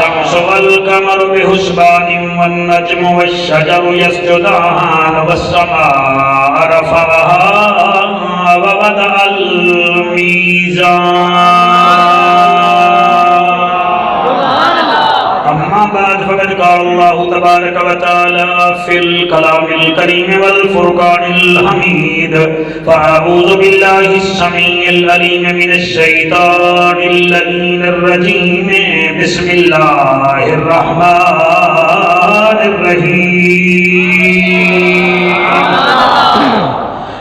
والشمس والقمر بحسبان والنجم والشجر يسجدان والسماء رفعها ووضع الميزان. أما بعد فقد قال الله تبارك وتعالى في الكلام الكريم والفرقان الحميد: فأعوذ بالله السميع العليم من الشيطان اللعين الرجيم. بسم الله الرحمن الرحيم.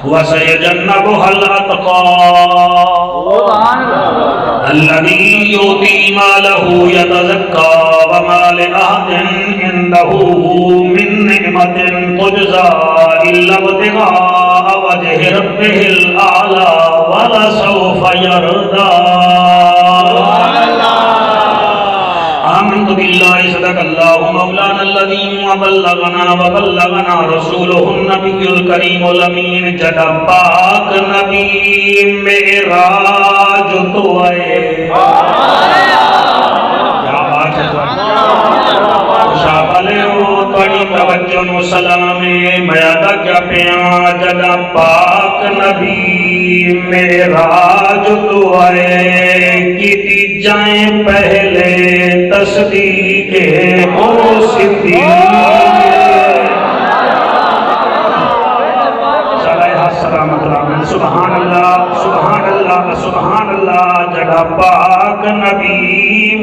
وسيجنبها الأتقى الذي يؤتي ماله يتزكى وما لأحد عنده من نعمة تجزى إلا ابتغاء وجه ربه الأعلى ولسوف يرضى. آمنت بالله صدق الله مولانا العظيم وبلغنا رسوله النبي الكريم الأمين. جدا پاک نبی معراج تو آئے. کیا بات ہے شابلے ہو توڑی توجہ نو سلام میادا کیا پیاں. جدا پاک نبی معراج تو آئے کیتی جائیں پہلے تصدیق ہو صدیق. سبحان اللہ سبحان اللہ سبحان اللہ. جگہ پاک نبی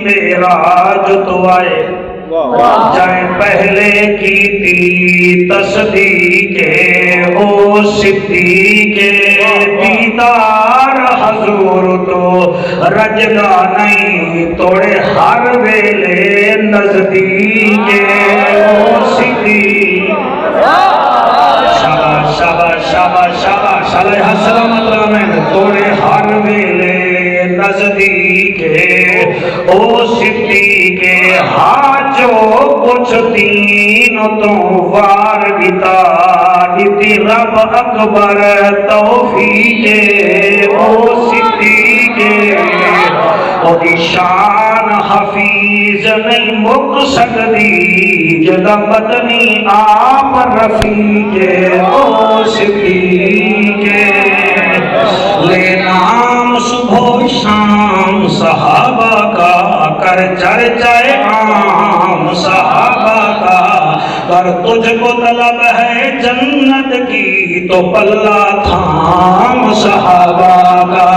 معراج تو آئے جائیں پہلے کی تھی تصدیق ہو صدیق. دیدار حضور تو رجگا نہیں توڑے ہر ویلے نزدیک ہو صدیق. شاباش شاباش شاباش شاباش علیہ السلام میں توڑے ہر ویلے نزدیک او صدیق. جو کچھ دین تو وار گتا دیتی رب اکبر توفیق او صدیق. او دی شان حفیظ نہیں مک سکتی جدا مدنی آپ رفیق او صدیق. لے نام صبح و شام صحابہ کا کر چرچائے عام صحابہ کا. کر تجھ کو طلب ہے جنت کی تو پلہ تھام صحابہ کا.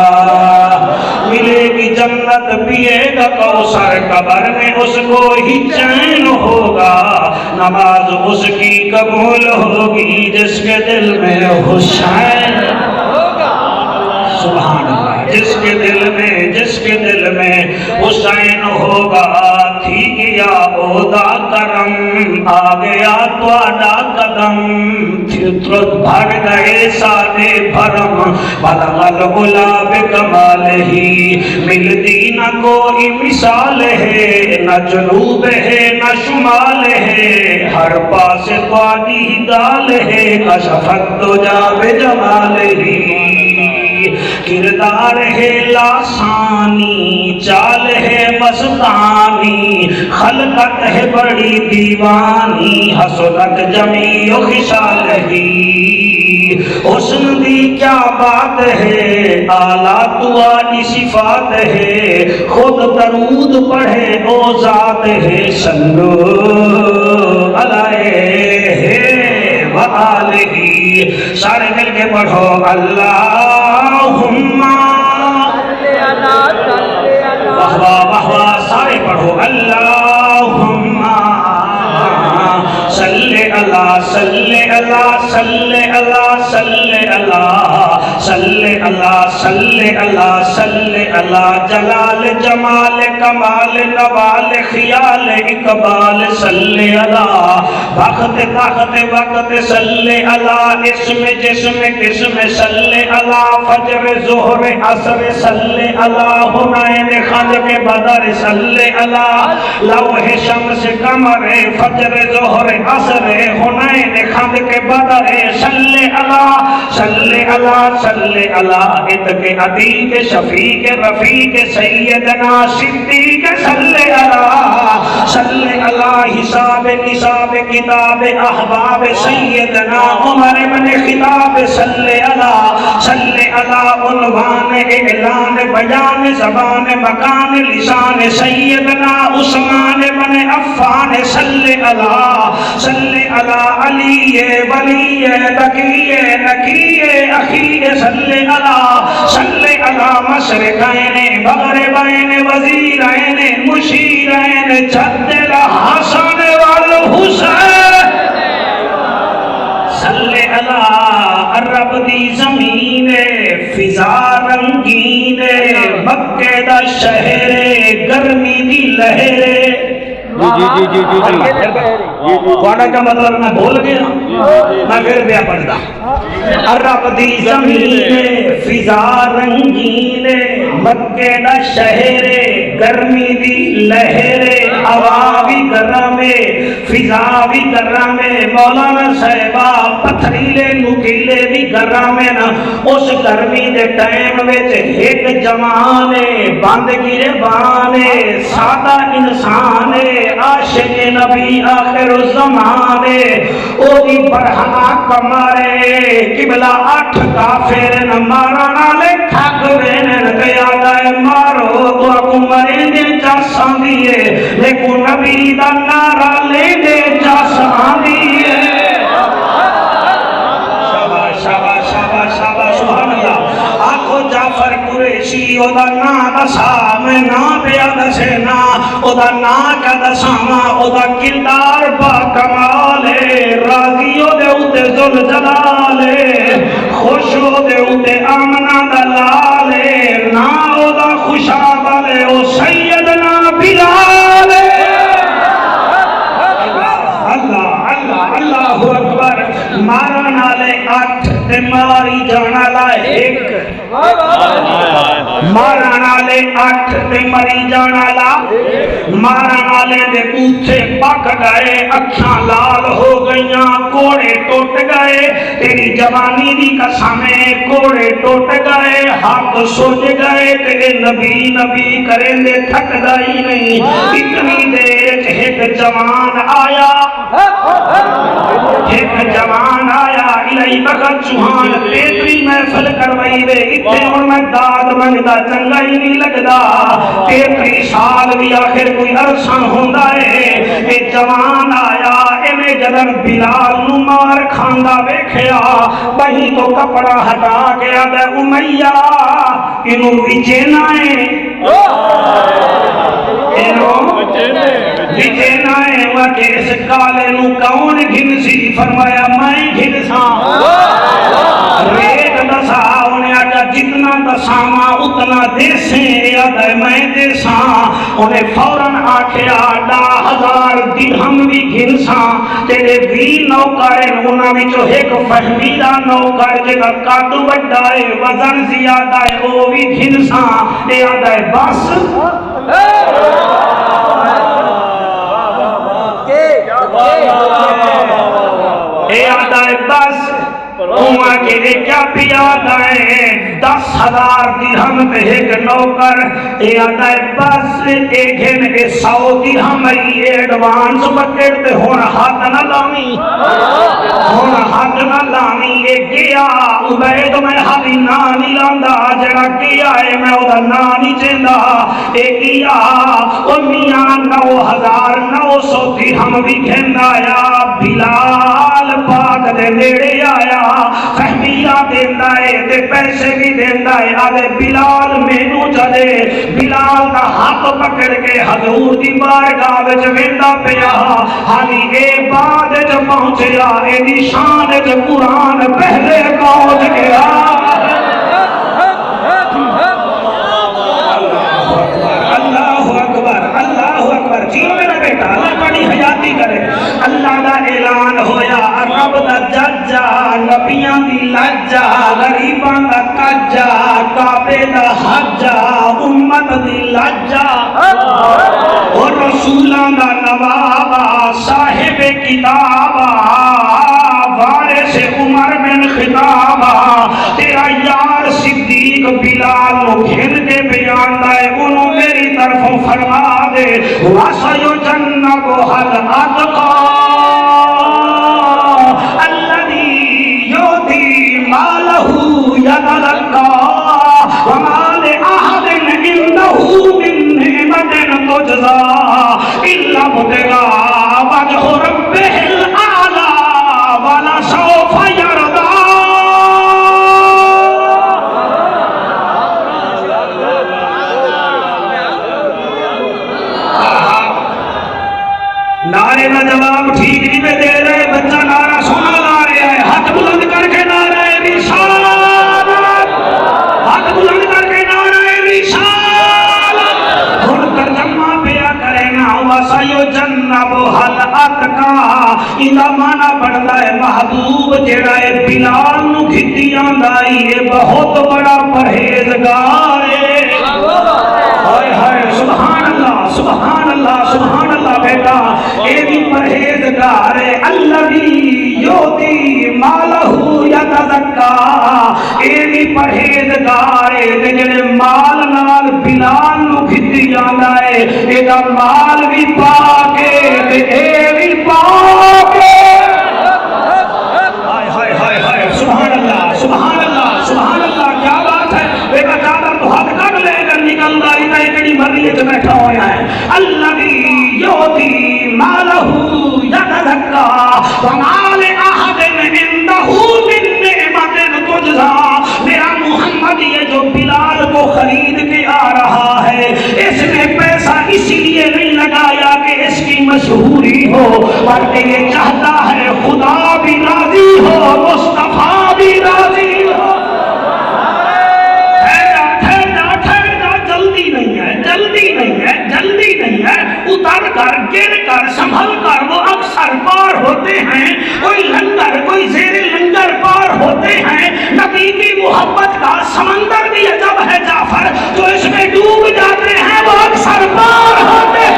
ملے گی جنت پیے گا کوثر قبر میں اس کو ہی چین ہوگا. نماز اس کی قبول ہوگی جس کے دل میں حسین. سبحان اللہ. جس کے دل میں حسین ہوگا. تھی گیا عہدہ کرم آ گیا تواڈا قدم. فطرت بھر گئے سادے بھرم بلغ العلا بکمالہی. ملتی نہ کوئی مثال ہے نہ جنوب ہے نہ شمال ہے. ہر پاس تواڈی دال ہے کشفت دجا بجمالہی. کردار ہے لاسانی چال ہے مستانی. خلقت ہے بڑی دیوانی حسنت جمیع خصالہی. حسن دی کیا بات ہے اعلیٰ تواڈی صفات ہے. خود درود پڑھے او ذات ہے صلو علیہ وآلہ. سارے مل کے پڑھو اللہم واہ واہ واہ واہ. سارے پڑھو اللہم صلی اللہ صلی اللہ صلی اللہ صلی اللہ صلی اللہ صلی اللہ صلی اللہ. جلال جمال کمال نوال خیال اقبال صلی اللہ. بخت طاقت وقت صلی اللہ. اسم جسم قسم صلی اللہ. فجر ظہر عصر صلی اللہ. حنین خندق بدر صلی اللہ. لوح شمس قمر فجر ظہر عصر حنین خندق بدر صلی اللہ صلی اللہ صلی اللہ. اتق عتیق شفیق رفیق سیدنا صدیق صلی اللہ. صلی اللہ حساب نصاب کتاب احباب سیدنا عمر بن خطاب صلی اللہ عنوان اعلان بیان زبان مکان لسان سیدنا عثمان بن عفان صلی اللہ علی ولی تقی نقی اخی صلی اللہ مشرقین مغربین وزیرین مشیرین جد الحسن والحسین صلی اللہ عرب دی زمین فضا رنگین مکہ دا شہر گرمی دی لہر واڑا کا مطلب میں بھول گیا میں پھر بیا پڑھتا عرب دی زمین فضا رنگین مکہ دا شہر گرمی دی لہر ہوا بھی گرم فضا بھی گرم مولانا صاحبہ پتھریلے نکیلے بھی گرم نا اس گرمی دے ٹائم وچ ایک جوان بند گربان سادہ انسان عاشق نبی آخر الزمان او دی برہنہ کمارے قبلہ 8 کافر نہ مارنا لے تھک وینن گیا دائے مارو تو اکو مرے دے جاساں دیئے لیکن نبی دا نعرہ لے دے جاساں دیئے سبحان اللہ آنکھو جعفر قریشی او دا نا دسا میں نا پیا دسے نا او دا نا کا دسا او دا کردار با کمالے راضی او دے اوتے ذل جلالے خوش او دے اوتے آمنہ دلالے نا او دا خوشابالے او سیدنا بلالے اللہ اکبر مارن آلے 8 تے ماری جانا لائے 1 مارن آلے 8 تے مری جانا لائے مارن آلے دے پوچھے پک گئے اکھاں لال ہو گئیاں کوڑے ٹوٹ گئے تیری جوانی دی قسمیں کوڑے ٹوٹ گئے ہاتھ سوج گئے تیرے نبی کریں دے تھک گئی نہیں اتنی دیر ایک جوان آیا الہی بغل چوہان تیتری محفل کروائی دے اتنے اور میں داد منگتا چنگا ہی نہیں لگدا 33 سال بھی آخر کوئی عرصہ ہوندہ ہے ایک جوان آیا ایمیں جدن بلال نمار کھاندہ بیکھیا وہی تو کپڑا ہٹا گیا دے امیہ انہوں وچینائیں وچینائیں وکے اس کالے نو کون گھنسی فرمایا میں گھنساں ریٹ دسا انہیں آجا جتنا دساما اتنا دیسیں یاد ہے میں دیساں انہیں فوراں آکھیا 10,000 درہم بھی گھنساں تیرے بھی نوکریں انہاں وچوں ایک فہمیدہ نوکر جگہ کاتو بڑھائے وزن زیادہ ہے وہ بھی گھنساں یاد ہے بس یاد ہے بس اوہ کے لئے کیا پیاد ہے 10,000 درہم پہ ایک نوکر یاد ہے بس ایک 100 درہم ایڈوانس بکرتے ہونا ہاتھ نہ لامی ایک گیا عبید میں حالی نانی لاندہ جڑا کیا ہے میں اوہ نانی چندہ ایک گیا میاں 9,900 درہم بھی گھندہ آیا بلال پاک دے نیڑے آیا فہمیہ دیندہ ہے دے پیسے بھی دیندہ ہے آدھے بلال مینو چلے بلال کا ہاتھ پکڑ کے حضور دی بارگاہ وچ ویندا پیا حالی اے بعد وچ پہنچیا اے دی شان وچ قرآن پہلے پہنچ گیا اللہ اکبر جیو میرا بیٹا اللہ بڑی حیاتی کرے اللہ دا اعلان ہویا رب دا ججا نبیاں دی لجا غریباں دا کجا کعبے دا حجا امت دی لجا اور رسولاں دا نوابا صاحب کتابا وارث عمر بن خطابا تیرا یار صدیق بلال نو گھن کے بیان دائے انہوں میری طرف فرما دے وَسَيُجَنَّبُهَا الْأَتْقَى الَّذِي يُؤْتِي مَالَهُ يَتَزَكَّى وَمَا لِأَحَدٍ عِندَهُ مِن نِّعْمَةٍ تُجْزَى إِلَّا ابْتِغَاءَ وَجْهِ رَبِّهِ الْأَعْلَى وَلَسَوْفَ يَرْضَى. نعرے کا جواب ٹھیک نہیں میں دے رہے، بچہ نعرہ سونا لا رہا ہے، ہاتھ بلند کر کے نعرہ رسالت، ہاتھ بلند کر کے نعرہ رسالت. ہن ترجمہ پیا کرے نا وَسَيُجَنَّبُهَا الْأَتْقَى، ایندا معنی بندا ہے محبوب جڑا ہے بلال نو کھٹی آندا ہے بہت بڑا پرہیزگار ہے. ہائے ہائے سبحان اللہ سبحان اللہ سبحان اللہ. بیٹا اے بھی پرہیزگار ہے. الذی یؤتی مالہ یتزکا، اے بھی پرہیزگار ہے جڑے مال نال بلال نو کھٹی جاندا ہے، اے دا مال بھی پاک ہے تے اے بھی پاک ہے. ہائے ہائے ہائے ہائے سبحان اللہ سبحان اللہ سبحان اللہ. کیا بات ہے بیٹا، چادر تو ہاتھ کٹ لے کر نکلدا ہی نہیں، کڑی مرضی وچ بیٹھا ہویا ہے. الذی یؤتی مالہ یتزکا وما لأحد عنده من نعمت تجزا. میرا محمد یہ جو بلال کو خرید کے آ رہا ہے، اس نے پیسہ اسی لیے نہیں لگایا کہ اس کی مشہوری ہو، بلکہ یہ چاہتا ہے خدا بھی راضی ہو، مصطفیٰ بھی راضی ہو. جلدی نہیں ہے، اتر کر گر کر سنبھل کر. وہ اکثر پار ہوتے ہیں، کوئی لنگر کوئی زیر لنگر پار ہوتے ہیں. نبی کی محبت کا سمندر بھی عجب ہے جعفر، جو اس میں ڈوب جاتے ہیں وہ اکثر پار ہوتے ہیں.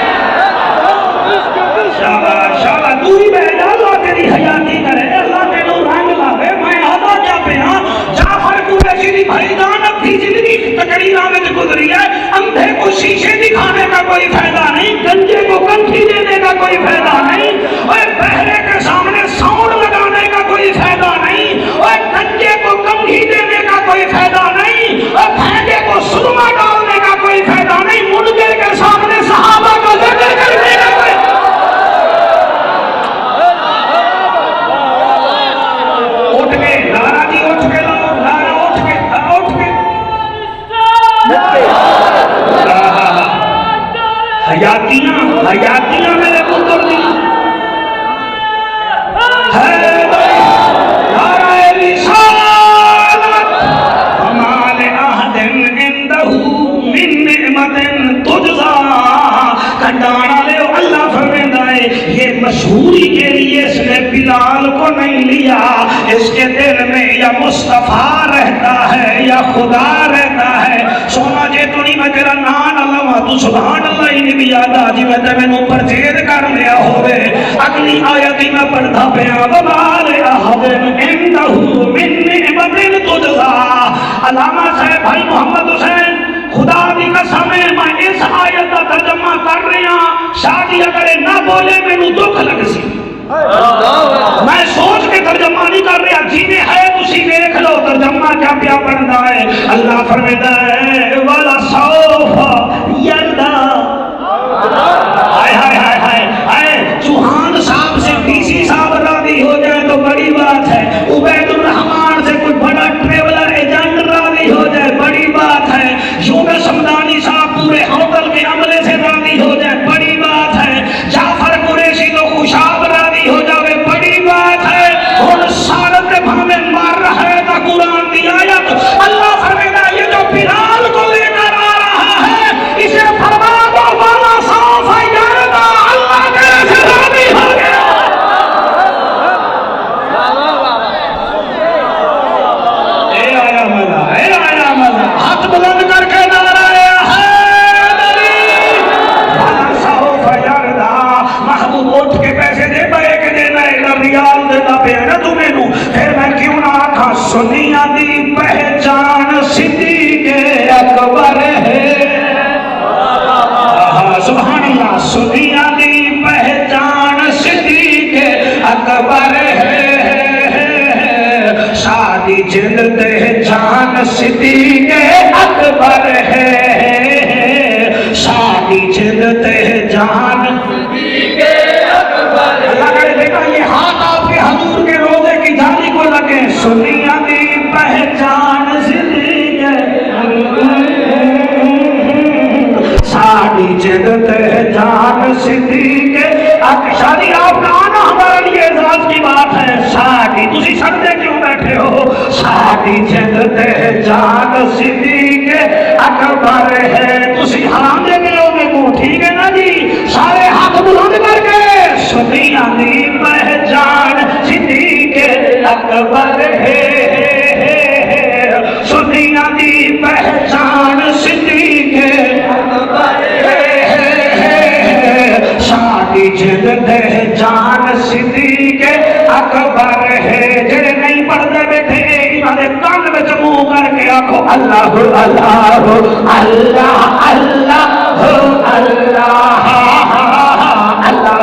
شاباش شاباش، تو ہی بیٹا، اللہ تیری حیاتی کرے، اللہ تینوں رنگ لاوے. میں آدھا کیا پہ ہاں جعفر قریشی دی بھائی جان اپنی زندگی تکڑی راہ میں گزری ہے. اندھے کو شیشے دکھانے کا کوئی فائدہ نہیں، گنجے کو کنٹھی دینے کا کوئی فائدہ نہیں، اور بہرے کے سامنے ساؤنڈ لگانے کا کوئی فائدہ نہیں، اور گنجے کو کنٹھی دینے کا کوئی فائدہ نہیں، اور بھینجے کو سرما ڈالنے کا کوئی فائدہ نہیں، منکر کے سامنے صحابہ کو ذکر کرنے کا کوئی. اٹھ کے نعرہ جی، اٹھ کے لاؤ نعرہ، اٹھ کے حیاتیاں میرے پتر دی نعرہ رسالت. وما لأحد عنده من نعمت تجزا. کڈانا لے اللہ فرمائے یہ مشہوری کے لیے اس نے بلال کو نہیں لیا، اس کے دل میں یا مصطفیٰ رہتا ہے یا خدا رہتا ہے. سونا جے تو نہیں میں تیرا نام اللہ تو سبحان اللہ ہی نہیں بھی یاد آ جی میں تے مینوں پرچید کر لیا ہوئے. اگلی آیت ہی میں پڑھتا پیا وما لأحد عنده من نعمت تجزا. علامہ صاحب بھائی محمد حسین خدا دی قسم ہے میں اس آیت کا ترجمہ کر رہا، شادی اگر نہ بولے مینوں دکھ لگ سی. میں سوچ کے ترجمہ نہیں کر رہا، جینے ہے تسی دیکھ لو ترجمہ کیا پیا بنتا ہے. اللہ فرماتا ہے وَلَسَوْفَ يَرْضَى. ہائے ہائے ہائے ہائے ہائے، چوہان صاحب سے ڈی سی صاحب راضی ہو جائے تو بڑی بات ہے، عبید الرحمان سے کوئی بڑا ٹریولر ایجنٹ راضی ہو جائے بڑی بات ہے، یونس حمدانی صاحب پورے ہوٹل کے عملے سے راضی ہو جائے بڑی بات ہے، جعفر قریشی تو خوشاب راضی ہو جائے بڑی بات ہے. اور سارت بھامے مار رہا ہے تا قرآن دی آیت. اللہ فرمائے یہ جو بلال کو لے کر آ رہا ہے اسے فرما دو اکبر ہے، شادی جلد جان صدیق اکبر ہے، شادی جلد جان صدیق اکبر ہے۔ اللہ کرے بیٹا یہ ہاتھ آپ کے حضور کے روزے کی جھالی کو لگے، سنیاں دی پہچان صدیق شادی جلد جان صدیق شادی آپ کا آنا ہمارے لیے اعزاز کی بات ہے۔ شادی تسی سردے کیوں بیٹھے ہو؟ شادی جلد جان صدیق اکبر ہے، تسی حرام دے ملو گے کو، ٹھیک ہے نا جی؟ سارے ہاتھ بلند کر کے سنیاں دی پہچان صدیق اکبر ہے، سنیاں دی پہچان صدیق اکبر ہے، شادی جلد جان صدیق اکبر ہے۔ جڑے نہیں پڑھتے بیٹھے انہاں دے کان وچ منہ کر کے آکھو اللہ اللہ اللہ اللہ اللہ اللہ اللہ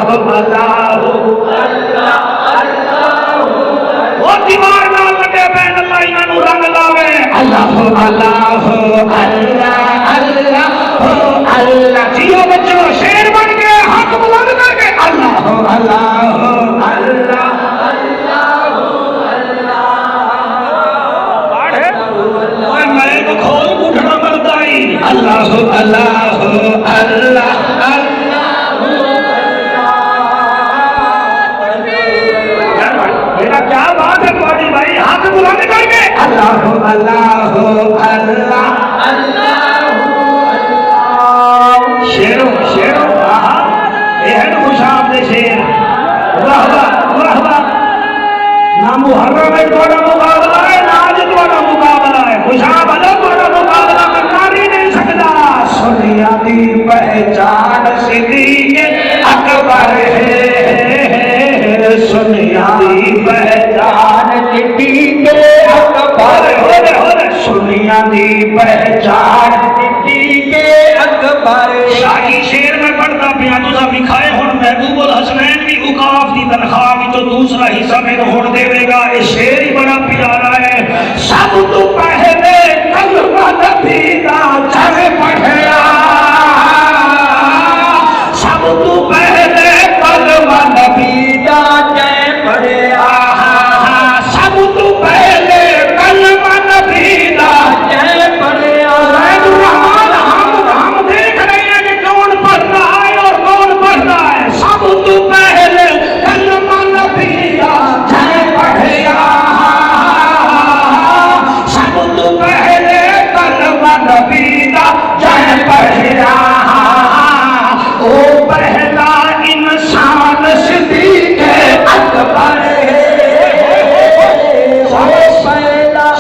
وہ دیوار نال لگے پین اللہ انہاں نوں رنگ لاوے اللہ اللہ اللہ اللہ اللہ جیو بچو شیر بن کے ہاتھ بلند کر کے اللہ اللہ اللہ اللہ اللہ اللہ بیٹا کیا بات ہے تمہاری بھائی، ہاتھ بلند کر کے اللہ اللہ اللہ شیرو شیرو یہ ہے نا خوشاب دے شیر، واہ واہ واہ، نہ محرم ہے تھوڑا مقابلہ ہے، نہ آج تھوڑا مقابلہ ہے، خوشاب ادب تھوڑا مقابلہ کرنا بھی نہیں سکتا۔ سنیاں دی پہچان صدیق اکبر ہے، سنیاں دی پہچان صدیق اکبر ہے، سنیاں دی پہچان صدیق اکبر۔ شاہی شیر میں پڑھتا پیا تو سب لکھائے ہون محبوب الحسنین بھی اوقاف دی تنخواہ بھی تو دوسرا حصہ میں ہون دے گا۔ یہ شیر ہی بڑا پیارا ہے۔ سب تو پہلے کلمہ نبی دا چڑھ پڑھیا، سب تو پہلے کلمہ نبی دا چڑھ پڑھیا، سب تو پہلے کلمہ نبی دا چڑھ پڑھیا۔ ہم دیکھ رہے ہیں کہ کون پڑھتا ہے اور کون پڑھتا ہے۔ سب تو پہلے کلمہ نبی دا چڑھ پڑھیا، سب تو پہلے کلمہ نبی دا چڑھ پڑھیا، او پہلا انسان صدیق اکبر ہے،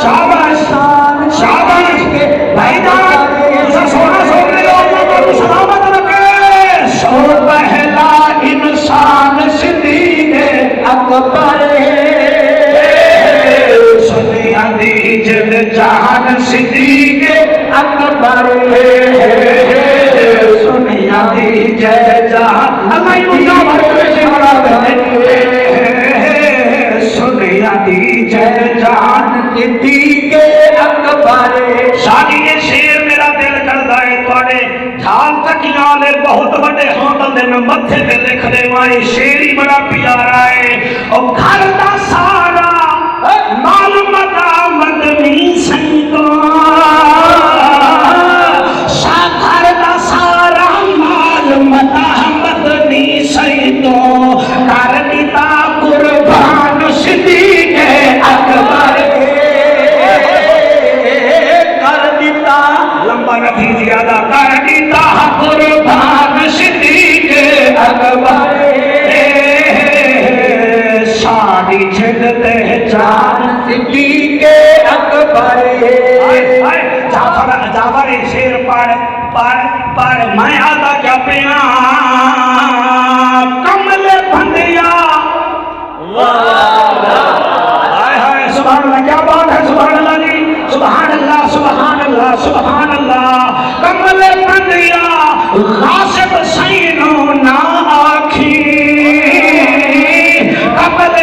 شاباش شاباش بھائی جان سونا سوچ لے لو سلامت رکھے۔ سو پہلا انسان صدیق اکبر ہے، سنیاں دی جلد جان صدیق اکبر ہے، سنیاں دی جلد جان سنیاں دی جلد جان صدیق اکبر۔ شادی یہ شیر میرا دل کردا ہے تواڈے جھال تکیاں لے بہت بڑے ہوٹل دے میں متھے تے لکھ دے وائی، شیر ہی بڑا پیارا ہے۔ او گھر دا سارا مال مدامت نہیں سنگا، گھر دا سارا مال مدامت نہیں سنگا، کر دیتا قربان صدیق اکبر، کر دیتا لمبا نفی زیادہ، کر دیتا قربان صدیق اکبر، شادی جلد جان صدیق اکبر۔ جعفر شیر پڑھ میں آتا کیا پیا کمل بندیا، سبحان اللہ، کیا بات ہے، سبحان اللہ جی، سبحان اللہ سبحان اللہ سبحان اللہ۔ کمل بندیا غاصب سینو نہ آکھی، کمل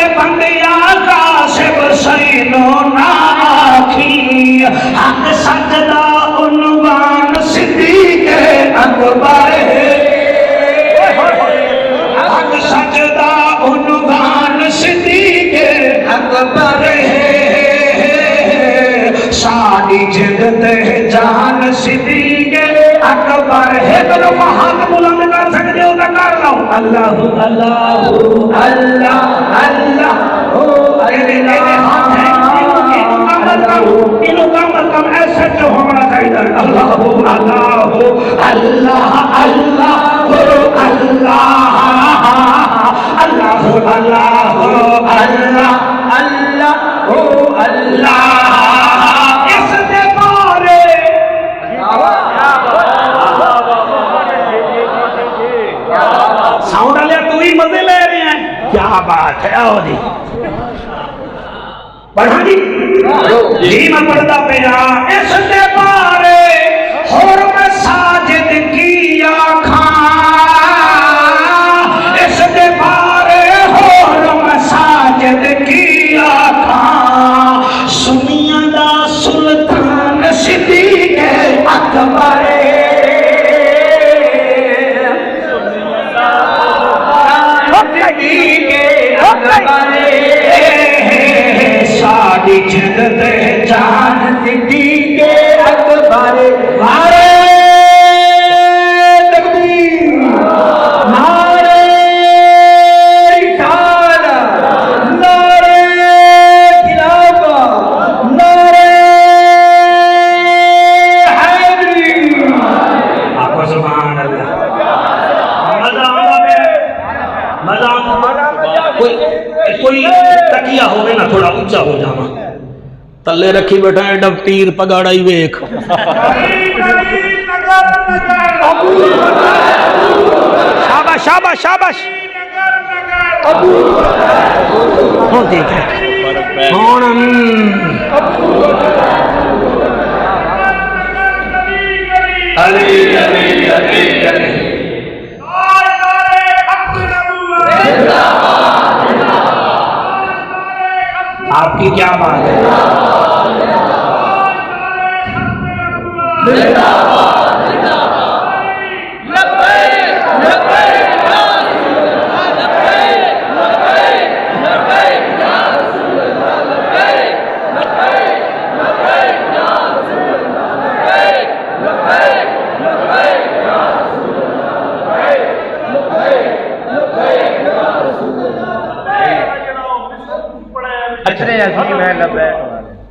پیو دا کر لو اللہ اللہ اللہ اللہ انہوں کم از کم ایسے جو ہونا چاہیے اللہ اللہ اللہ اللہ اللہ اللہ اللہ اللہ اللہ اس دے بارے ساؤنڈ والے تو ہی مزے لے رہے ہیں کیا بات ہے آؤ جی پڑھا جی جی میں پڑھتا پیا اس دے بارے حرم ساجد کی آنکھاں اس دے بارے حرم ساجد کی آنکھاں سنیا دا سلطان صدیق اکبر ساڑی جدت جان صدیق اکبر نعرہ تکبیر نعرہ رسالت نعرہ خلافت نعرہ حیدری آپ سبحان اللہ مزہ کوئی تکیہ ہوئے نا تھوڑا اونچا ہو جانا تلے رکھی بیٹھا ہے ڈب تیر پگاڑا ہی ویک شاباش شاباش شاباش ہوں ٹھیک ہے علی علی علی علی آپ کی کیا بات ہے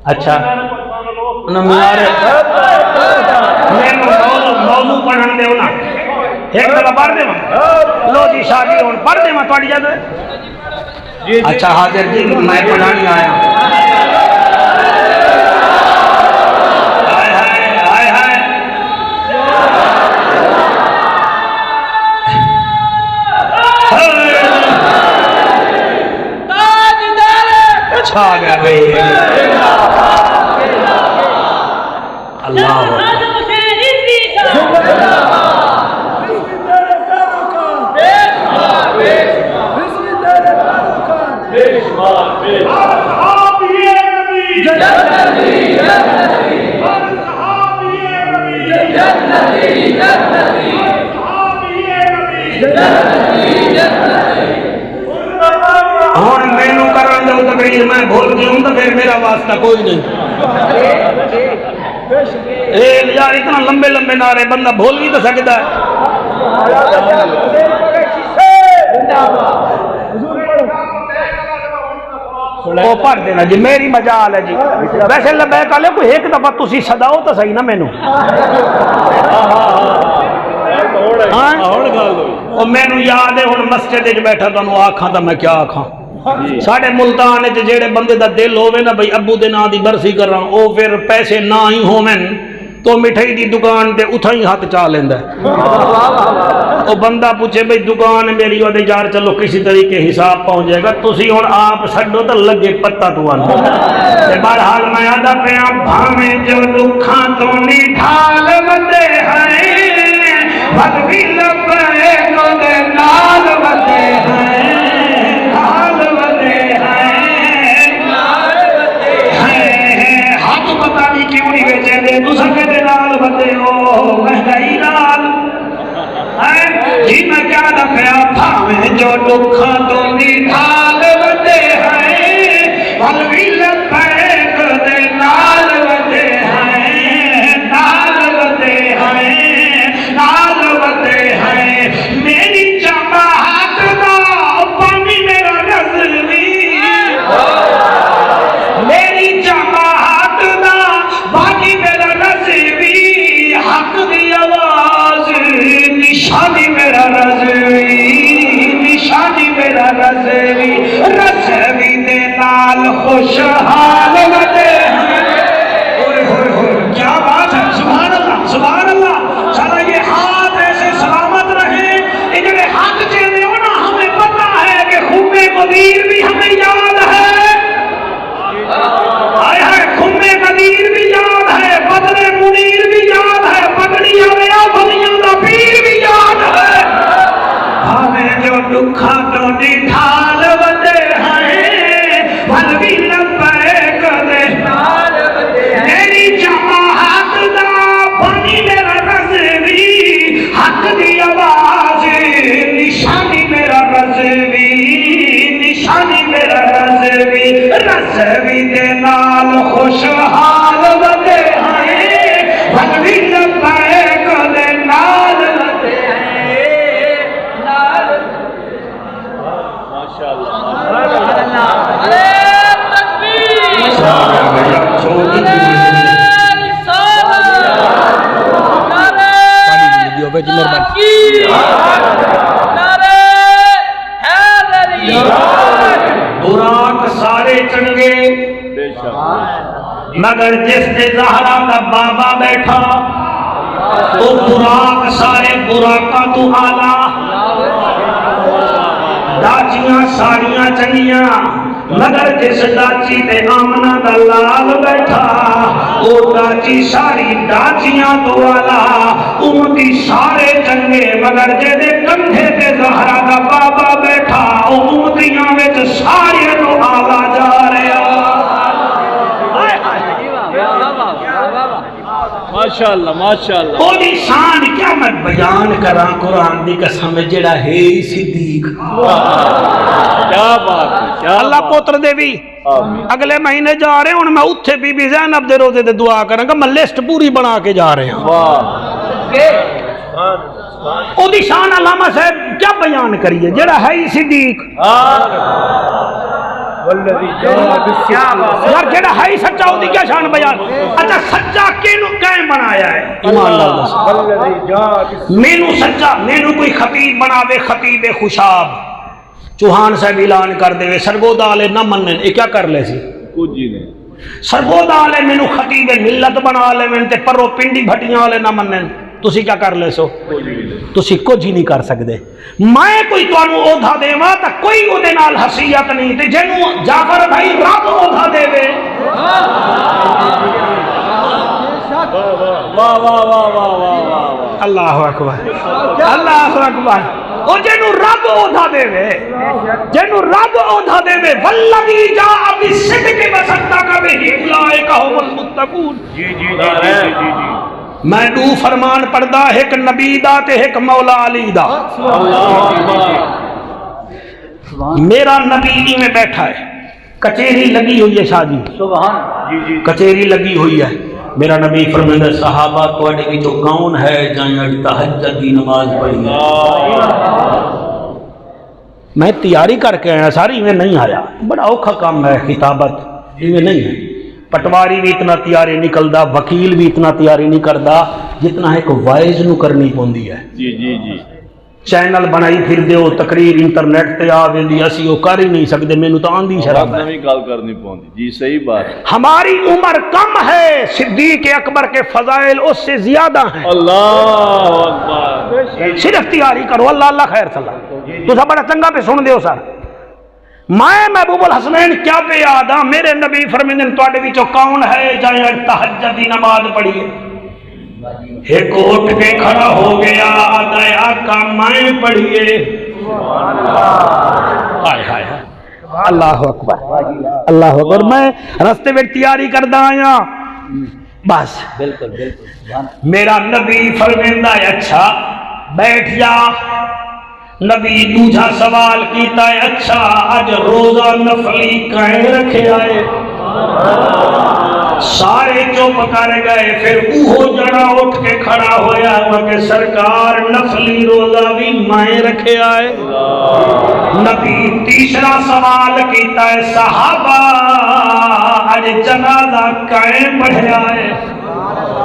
اچھا موضوع پڑھن دے نا ایک دفعہ پڑھ دے لو جی شادی ہون پڑھ دے میں تھوڑی جد اچھا حاضر جی میں پڑھانی آیا اچھا گیا بھئی اللہ ہوں مینو کرن دو تقریر میں بھول گئی ہوں تو پھر میرا واسطہ کوئی نہیں یار اتنا لمبے لمبے نعرے بندہ بھول بھی تو سکتا ہے وہ پڑھ دینا جی میری مجال ہے جی ویسے لبیک والے کوئی ایک دفعہ تسی صداؤ تو صحیح نا مینو مینو یاد ہے ہوں مسجد بیٹھا تمہیں آکھاں تو میں کیا آکھاں ساڑھے ملتان جیڑے بندے دا دل ہوئے نا بھئی ابو دے نا دی برسی کر رہا ہوں او پھر پیسے نہ ہی ہومن تو مٹھائی دی دکان تے اتھا ہی ہاتھ چاہ لیندہ ہے او بندہ پوچھے بھئی دکان میری ودے جار چلو کسی طریقے حساب پہنچ جائے گا تسی ہون آپ سڈو تو لگے پتہ تو آنا بہرحال میں آدھا پیاں بھامیں جو دکھاں تو نٹھال ودے ہیں بھت بھی لبے کو دے نال ودے ہیں جی میں کیا دفعہ بھاویں جو دکھاں تو نٹھال ودے ہیں بھلوی لبیک دے نال ودے ہیں نال ودے ہیں نال ودے ہیں میری خوشحال ودے کیا بات ہے، سبحان اللہ سبحان اللہ. سارا یہ ہاتھ ایسے سلامت رہے. یہ جڑے ہاتھ چلے ہو نا، ہمیں پتا ہے کہ خم غدیر بھی ہمیں یاد ہے. آئے ہے خم غدیر بھی یاد ہے، بدر منیر بھی یاد ہے، پگڑی آیا بھلیاں دا پیر بھی یاد ہے. ہمیں جو دکھا تو ڈھال ودے ہیں بھل بھی لبیک دے میری جماعت دا بنی میرا رضوی حق دی آواز نشانی میرا رضوی نشانی میرا رضوی رضوی دے نال خوشحال ودے ہیں بھل بھی لبیک دے نال ودے ہیں نال. براق سارے چنگے مگر جس دے زہرا کا بابا بیٹھا تو براق سارے براقہ تو آلہ. ڈاچیاں ساریاں چنگیاں مگر جس ڈاچی تے آمنہ دا لال بیٹھا او ڈاچی ساری ڈاچیاں تو آلہ. امتی سارے چنگے مگر جے دے کندھے تے زہرا دا بابا بیٹھا او امتیاں وچ سارے تو آلہ جا رہا. ماشاءاللہ ماشاءاللہ. او دی شان کیا میں بیان کراں قرآن دی قسم جڑا ہے صدیق. کیا بات ہے. اللہ پوتر دے بھی اگلے مہینے جا رہے ہوں میں اتھے بی بی زینب دے روزے دے دعا کریں گا. میں لسٹ پوری بنا کے جا رہے ہیں. او دی شان علامہ صاحب کیا بیان کریے جڑا ہے صدیق. یار جڑا ہے سچا او دی کیا شان بیان. اچھا سچا کینو قائم بنایا ہے ایمان اللہ. مینو سچا مینو کوئی خطیب بناوے خطیب خوشاب چوہان صاحب اعلان کر دے سرگودا والے نہ منن یہ کیا کر لے سی کچھ جی نہیں. سرگودا والے مینو خطیب ملت بنا لے من تے پرو پنڈی بھٹیاں والے نہ منن تسی کیا کر لے سو تسی کچھ ہی نہیں کر سکتے. میں کوئی تانوں عہدہ دیواں تے کوئی او دے نال حیثیت نہیں تے جنوں جعفر بھائی رب عہدہ دے وے. واہ واہ واہ واہ واہ. اللہ اکبر اللہ اکبر. او جنوں رب عہدہ دے وے جنوں رب عہدہ دے وے والذی جاء بالصدق وصدق به اولئک هم المتقون. جی جی جی جی جی. میں دو فرمان پڑھدا ایک نبی دا تے ایک مولا علی دا. میرا نبی میں بیٹھا ہے کچہری لگی ہوئی ہے شادی سبحان. جی جی. کچہری لگی ہوئی ہے. میرا نبی فرماتا ہے صحابہ تواڈے وچوں کون ہے جائیں تہجد دی نماز پڑھی. میں تیاری کر کے آیا ساری میں نہیں آیا. بڑا اوکھا کام ہے خطابت میں نہیں ہے. پٹواری بھی اتنا تیاری نکلدا وکیل بھی اتنا تیاری نہیں کردا جتنا ایک وائز نو کرنی پوندی ہے. جی جی جی. چینل بنائی پھر دیو تقریر انٹرنیٹ تے آ ویندی اسی او کر ہی نہیں سکدے. مینوں تو آندی شرم ہے. نویں گل کرنی پوندی. جی صحیح بات. ہماری عمر کم ہے صدیق اکبر کے فضائل اس سے زیادہ ہیں. اللہ اکبر. صرف تیاری کرو. اللہ اللہ خیر صلاح تو بڑا چنگا پہ سن دیو سر. میں محبوب الحسنین کیا پہ یاد ہاں میرے نبی فرمیندے تواڈے وچوں کون ہے جائیں تہجد دی نماز پڑھیے. ایک اٹھ کے کھڑا ہو گیا آدھے آقا میں پڑھیے. اللہ اکبر اللہ اکبر. میں رستے میں تیاری کردا آیا بس میرا نبی فرمیندہ ہے اچھا بیٹھ جا. نبی دوجھا سوال کیتا ہے اچھا اج روزہ نفلی کہیں رکھے آئے. سارے چپ کر گئے. پھر اوہو جڑا اٹھ کے کھڑا ہویا کہ سرکار نفلی روزہ بھی میں رکھے آئے. نبی تیسرا سوال کیتا ہے صحابہ اج جنازہ کہیں پڑھے آئے.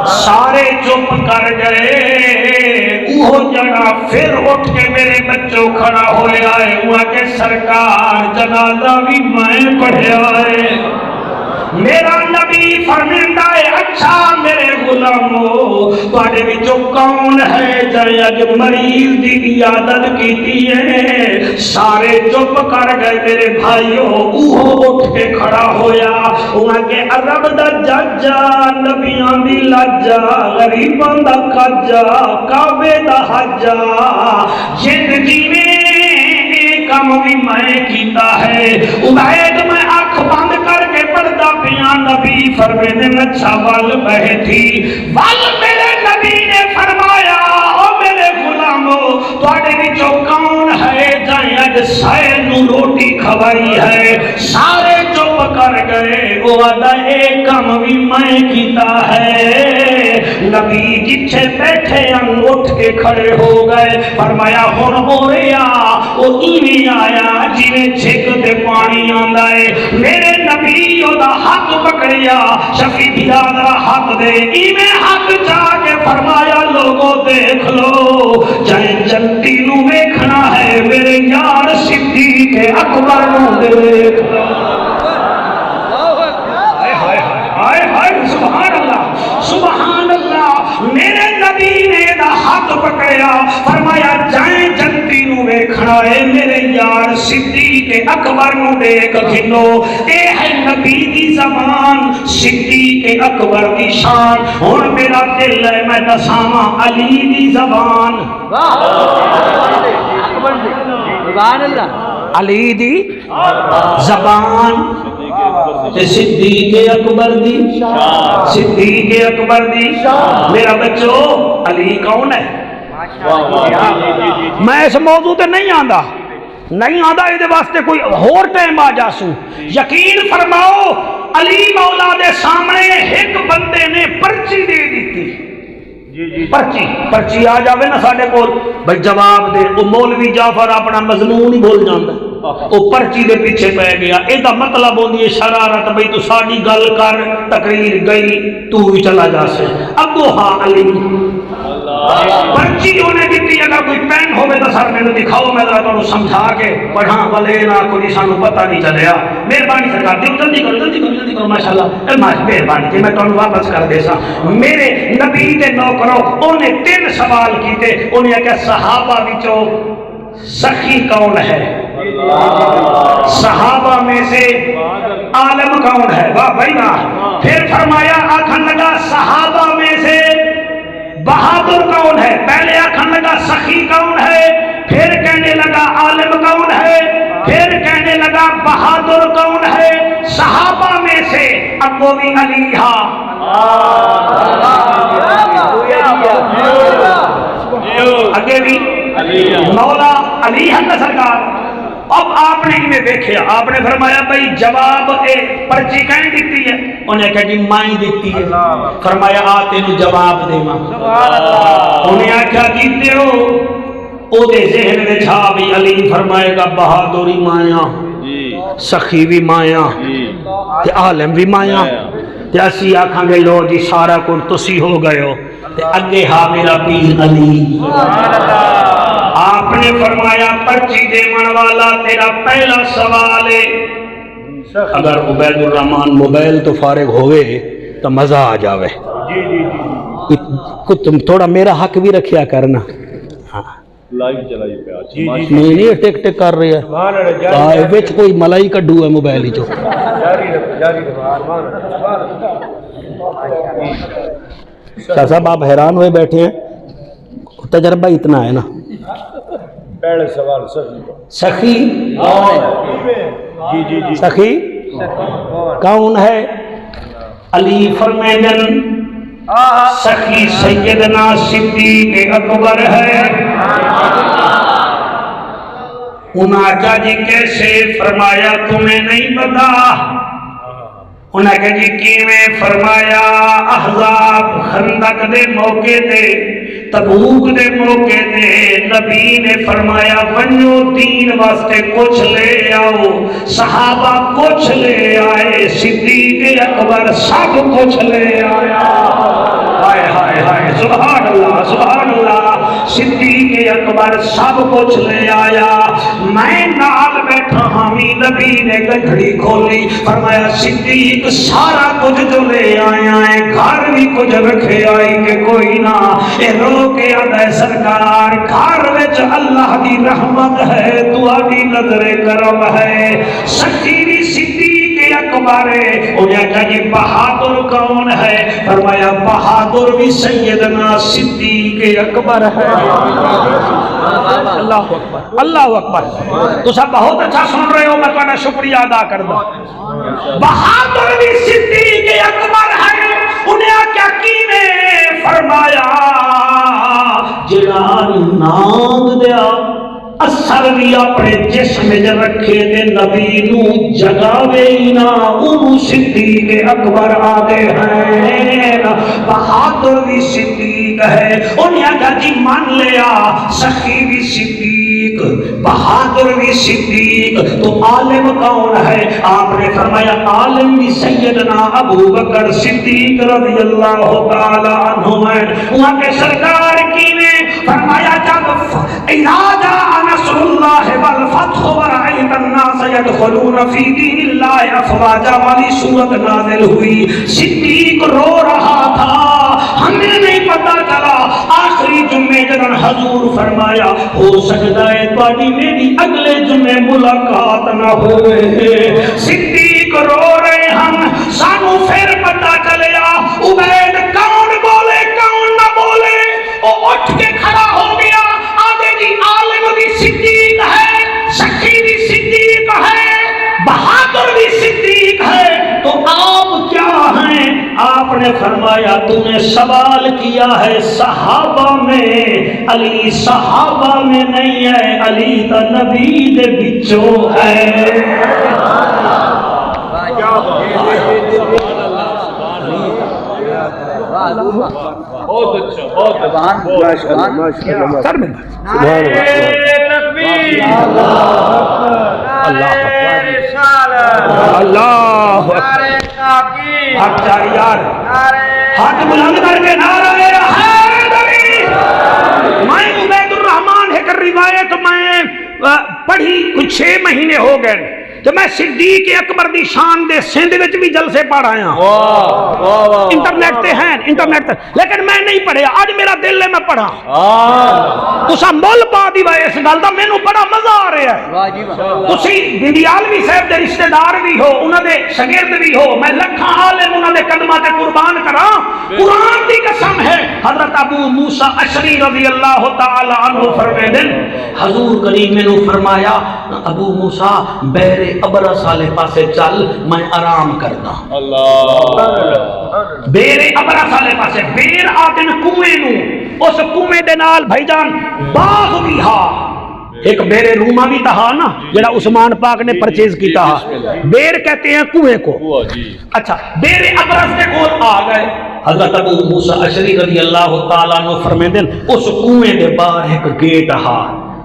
سارے چپ کر گئے، وہ جنا پھر اٹھ کے میرے بچوں کھڑا ہویا ہے، وہ کہ سرکار جنازہ بھی میں پڑھیا ہے۔ میرا نبی فرماتا ہے اچھا میرے غلامو تواڈے وچوں کون ہے جے اج مریض دی عیادت کیتی ہے؟ سارے چپ کر گئے میرے بھائیو، وہ اٹھ کے کھڑا ہویا، انہاں کہ عرب دا ججا، نبیاں دی لاجا، غریباں دا کاجا، کعبے دا حجا، جت جیویں کم بھی میں کیتا ہے۔ عبید میں آنکھ بند کر کے پڑھتا پیا، نبی فرمانے اچھا ول بیٹھی، ول میرے نبی نے فرمایا او میرے غلامو تواڈے وچوں کون ہے جائیں اج سائل نو روٹی کھوائی ہے؟ سارے چپ کر گئے، وہ آدھا ایک کم بھی میں کیتا ہے۔ نبی جتھے بیٹھے ان اٹھ کے کھڑے ہو گئے، فرمایا ہن ہو رہا وہ ایویں آیا جویں چھک تے پانی آندا ہے۔ میرے نبی او دا ہاتھ پکڑیا، شفیع برادر ہاتھ دے ایویں ہاتھ چا کے فرمایا لوگوں دیکھ لو، جائیں جنتی نو ویکھنا ہے میرے یار صدیق اکبر نو دیکھ لو۔ سبحان اللہ سبحان اللہ، میرے نبی نے دا ہاتھ پکڑیا، فرمایا جائیں جنتی نو ویکھنا ہے میرے یار صدیق اکبر نو دیکھ گھنو۔ اے ہے نبی دی زبان، صدیق اکبر دی شان۔ ہن میرا دل ہے میں دساواں علی دی زبان، سبحان اللہ، علی دی زبان تے صدیق اکبر دی، صدیق اکبر دی۔ میرا بچو علی کون ہے؟ میں اس موضوع تے نہیں آندا یہ واسطے کوئی اور ٹائم آ جاسوں۔ یقین فرماؤ علی مولا دے سامنے ایک بندے نے پرچی دے دیتی، پرچی آ جاوے نا ساڈے کول بھائی جواب دے، وہ مولوی جعفر اپنا مضمون ہی بھول جاندا، وہ پرچی دے پیچھے پہ گیا۔ یہ مطلب ہوندی ہے شرارت، بھائی تو ساڈی گل کر، تقریر گئی تو بھی چلا جا سے۔ ابو ہاں علی پرچی انہیں دیتی، اگر کوئی پین ہوئے تو سر میں دکھاؤ، میں ذرا تمہیں سمجھا کے پڑھاں بلے نہ کوئی سانو پتہ نہیں چلیا۔ مہربانی سرکار دیو جلدی کرو ماشاءاللہ، مہربانی جی میں تمہیں واپس کر دے سا۔ میرے نبی دے نوکروں انہیں 3 سوال کیتے، انہیں کہ صحابہ وچوں سخی کون ہے؟ صحابہ میں سے عالم کون ہے؟ واہ بھائی واہ۔ پھر فرمایا آکھن لگا صحابہ میں سے بہادر کون ہے؟ پہلے آکھن لگا سخی کون ہے، پھر کہنے لگا عالم کون ہے، پھر کہنے لگا بہادر کون ہے؟ صحابہ میں سے ابو بھی علی ہا، اگے بھی مولا علی ہے سرکار۔ اب آپ نے انہیں دیکھیا، آپ نے فرمایا بھائی جواب اے پرچی کہیں دیتی ہے؟ انہیں کہا جی مائیں دیتی ہے۔ فرمایا آ تینوں جواب دے ماں۔ انہیں آکھا کیتے ہو؟ او دے ذہن میں چھا بھی علی فرمائے گا بہادری مایاں، سخی بھی مایاں، تے عالم بھی مایاں، تے اسی آکھاں گے لو جی سارا کن تسی ہو گئے ہو، تے اگے ہاں میرا پیر علی۔ آپ نے فرمایا پرچی دے من والا تیرا پہلا سوال ہے، اگر عبید الرحمن موبائل تو فارغ ہوئے تو مزہ آ جاوے، تم تھوڑا میرا حق بھی رکھیا کرنا۔ لائیو چلائی پہ آج نہیں ٹک ٹک کر رہی ہے، وچ کوئی ملائی کڈو ہے موبائل ہی جو۔ شاہ صاحب آپ حیران ہوئے بیٹھے ہیں، تجربہ اتنا ہے نا۔ پہلے سوال سخی جی سخی کون ہے؟ علی فرمیدن سخی سیدنا صدیق اکبر ہے۔ انہاں کہا جی کیسے؟ فرمایا تمہیں نہیں پتا؟ انہاں کہا جی کیویں؟ فرمایا احزاب خندق دے موقع تے، تبوک دے موقع تے نبی نے فرمایا ونجو دین واسطے کچھ لے آؤ، صحابہ کچھ لے آئے، صدیق اکبر سب کچھ لے آیا۔ ہائے ہائے ہائے سبحان اللہ سبحان اللہ صدیق اکبر سب کچھ لے آیا میں نال بیٹھا ہمی نبی نے گٹھڑی کھولی فرمایا صدیق سارا کچھ جو لے آیا ہے گھر بھی کچھ رکھے آئی کہ کوئی نہ اے رو کے آدھے سرکار گھر وچ اللہ دی رحمت ہے تہاڈی نظر کرم ہے سچی بھی صدیق اکبر انہیں کہا یہ بہادر کون ہے فرمایا بہادر بھی سیدنا صدیق اکبر ہے اللہ اکبر اللہ اکبر تو سب بہت اچھا سن رہے ہو میں تمہارا شکریہ ادا کردا بہادر بھی صدیق اکبر ہے انہیں کیا کینے فرمایا جنان نام دیا اثر بھی اپنے جسم جو رکھے دے نبی نو جگاوے ہی نہ انہوں صدیق اکبر آگے ہیں بہادر بھی صدیق ہے انہیں کہا جی مان لیا سخی بھی صدیق بہادر بھی صدیق تو عالم کون ہے آپ نے فرمایا عالم بھی سیدنا ابو بکر صدیق رضی اللہ تعالی عنہ میں وہاں کے سرکار کی نے فرمایا جب ارادہ نصر اللہ والفتح ورأیت الناس يدخلون فی دین اللہ افواجا والی صورت نازل ہوئی صدیق رو رہا تھا ہمیں نہیں پتا چلا آخری جمعے جنن حضور فرمایا ہو سکتا ہے تواڈی میری اگلے جمعے ملاقات نہ ہوئے صدیق رو رہے ہم سانو پھر پتا چلیا عبید کون بولے کون نہ بولے وہ اٹھ کے کھڑا ہو گیا آگے جی عالم بھی صدیق ہے سخی بھی صدیق ہے بہادر بھی صدیق ہے تو آپ کیا ہیں آپ نے فرمایا تو نے سوال کیا ہے صحابہ میں علی صحابہ میں نہیں ہے علی تا نبی دے بچوں ہے بہت اچھا بہت اللہ ہاتھ بلند کر کے نعرہ حیدری میں عبید الرحمان ہے کر روایت میں پڑھی کچھ 6 مہینے ہو گئے تو میں صدیق اکبر دی شان دے سندھ وچ بھی جلسے پڑھ آیا انٹرنیٹ تے ہیں انٹرنیٹ تے لیکن میں نہیں پڑھیا آج میرا دل ہے میں پڑھا تسا مول پا دی وے اس گل دا مینوں بڑا مزہ آ رہا ہے تسی بندیالوی صاحب دے رشتہ دار بھی ہو انہاں دے شاگرد بھی ہو میں لکھاں عالم انہاں دے قدماں تے قربان کراں قرآن دی قسم ہے حضرت ابو موسیٰ اشعری رضی اللہ تعالی عنہ فرماتے ہیں حضور کریم نے فرمایا ابو موسیٰ بحر ابرس والے پاسے چل میں آرام کردا اللہ بیر ابرس والے پاسے بیر آدن کنویں نو اس کنویں دے نال بھائی جان باغ بھی ہا ایک بیر روما بھی تھا نا جڑا عثمان پاک نے پرچیز کیتا بیر کہتے ہیں کنویں کو اچھا بیر ابرس کے کول آ گئے حضرت ابو موسیٰ اشعری رضی اللہ تعالیٰ عنہ فرمیندے اس کنویں دے باہر ایک گیٹ ہا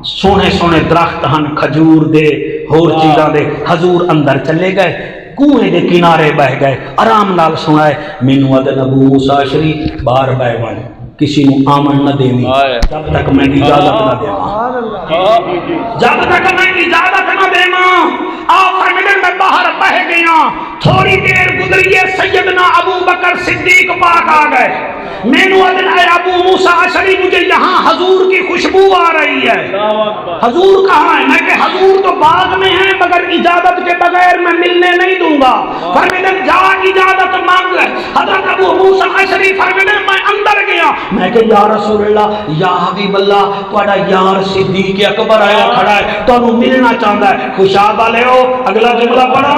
سونے سونے درخت ہن کھجور دے اور چیزاں دے حضور اندر چلے گئے کنویں دے کنارے بہ گئے آرام نال سنائے مینوں ادن ابو موسیٰ اشعری باہر بہ ون کسی نو آمن نہ دیوی جب تک میں اجازت نہ دیواں جب تک میں اجازت نہ دیواں آپ فرمائیں میں باہر بہ گیا تھوڑی دیر گزری ہے سیدنا ابو بکر صدیق پاک آ گئے مینو ادن اے ابو موسیٰ اشعری مجھے یہاں حضور کی خوشبو آ رہی ہے حضور کہاں ہے میں کہ حضور تو باغ میں ہیں مگر اجازت کے بغیر میں ملنے نہیں دوں گا فرمائیں جا اجازت مانگ لے حضرت ابو موسیٰ اشعری فرمائیں میں اندر گیا میں کہ یا رسول اللہ یا حبیب اللہ تہاڈا یار صدیق اکبر آیا کھڑا ہے تانوں ملنا چاہتا ہے خوشاب والے ہو اگلا جملہ پڑھا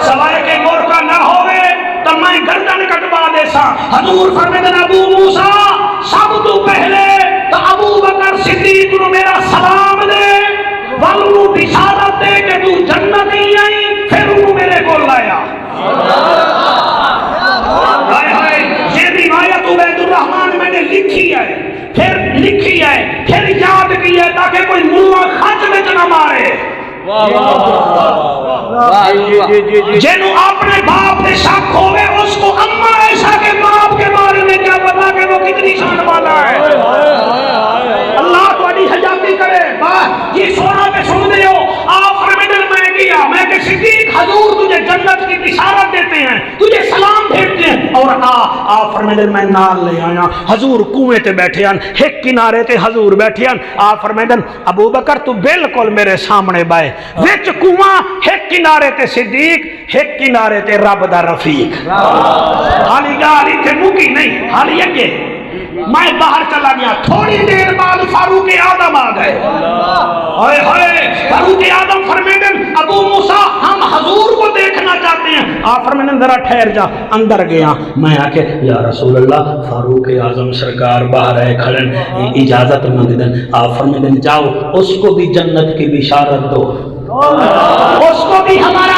سوائے کہ مورکا نہ ہوئے تو میں گردن کٹوا دے سا حضور فرمائے ابو موسیٰ سب تو پہلے تو ابو بکر صدیق نو میرا سلام دے والو بشارت دے کہ تو جنت ہی آئی پھر انہوں میرے کو لایا یہ روایت عبید الرحمان میں نے لکھی ہے پھر یاد کی ہے تاکہ کوئی ملا خچ میں نہ مارے جنہوں اپنے باپ نے شک ہوئے اس کو اما عائشہ کے باپ کے کتنی شان والا ہے اللہ تھوڑی حجاتی کرے بس یہ سونا پہ سن دے ہو آپ فرمیدن میں گیا میں کہ صدیق حضور تجھے جنت کی بشارت دیتے ہیں تجھے سلام بھیجتے ہیں اور آپ فرمیدن میں نال لے آیا حضور کنویں تے بیٹھے ہیں ایک کنارے تے حضور بیٹھے ہیں آپ فرمیدن ابو بکر تو بالکل میرے سامنے بائے وچ کنواں ایک کنارے تے صدیق ایک کنارے تے رب دا رفیق حالی گالی تے مکی نہیں حالی اگے میں باہر چلا گیا تھوڑی دیر بعد فاروق اعظم آ گئے ہائے ہائے فاروق اعظم فرمیدن ابو موسیٰ ہم حضور کو دیکھنا چاہتے ہیں آپ فرمیدن ذرا ٹھہر جا اندر گیا میں آ کے یا رسول اللہ فاروق اعظم سرکار باہر ہے کھڑن اجازت مانگدن آپ فرمیدن جاؤ اس کو بھی جنت کی بشارت دو اس کو بھی ہمارا